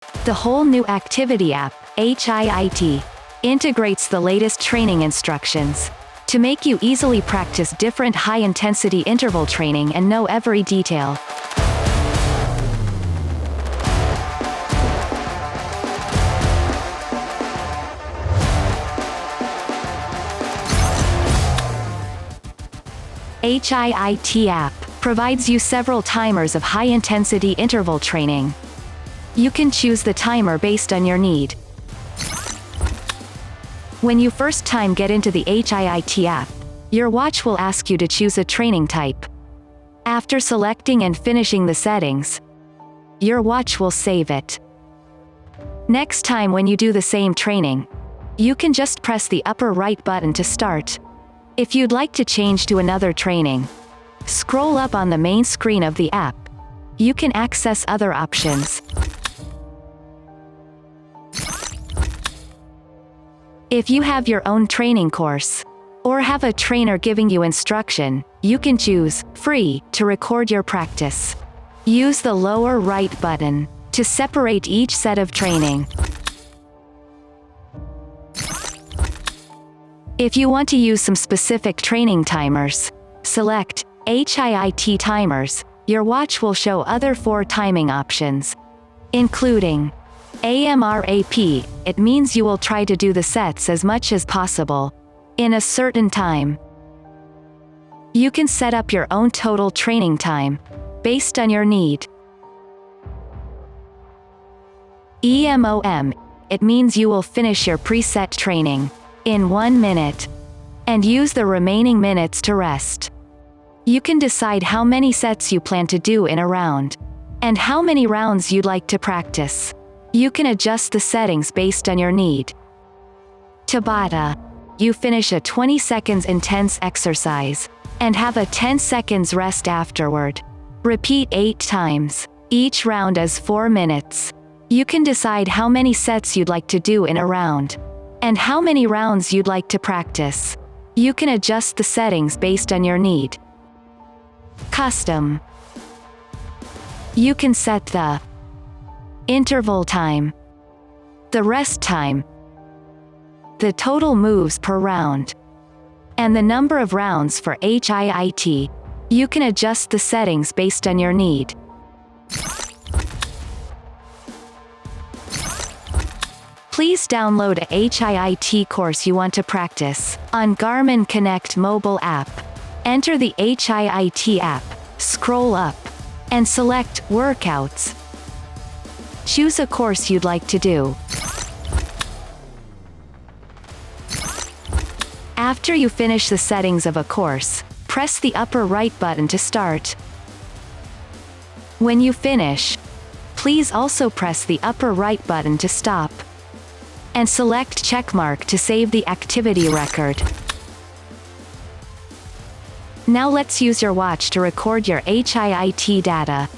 The whole new activity app, HIIT, integrates the latest training instructions to make you easily practice different high-intensity interval training and know every detail. HIIT app provides you several timers of high-intensity interval training. You can choose the timer based on your need. When you first time get into the HIIT app, your watch will ask you to choose a training type. After selecting and finishing the settings, your watch will save it. Next time when you do the same training, you can just press the upper right button to start. If you'd like to change to another training, scroll up on the main screen of the app. You can access other options. If you have your own training course, or have a trainer giving you instruction, you can choose Free to record your practice. Use the lower right button to separate each set of training. If you want to use some specific training timers, select HIIT timers. Your watch will show other 4 timing options, including AMRAP. It means you will try to do the sets as much as possible in a certain time. You can set up your own total training time based on your need. EMOM. It means you will finish your preset training in 1 minute and use the remaining minutes to rest. You can decide how many sets you plan to do in a round and how many rounds you'd like to practice. You can adjust the settings based on your need. Tabata. You finish a 20 seconds intense exercise and have a 10 seconds rest afterward. Repeat 8 times. Each round is 4 minutes. You can decide how many sets you'd like to do in a round and how many rounds you'd like to practice. You can adjust the settings based on your need. Custom. You can set the interval time, the rest time, the total moves per round, and the number of rounds for HIIT. You can adjust the settings based on your need. Please download a HIIT course you want to practice on Garmin Connect mobile app. Enter the HIIT app, scroll up, and select Workouts. Choose a course you'd like to do. After you finish the settings of a course, press the upper right button to start. When you finish, please also press the upper right button to stop, and select checkmark to save the activity record. Now let's use your watch to record your HIIT data.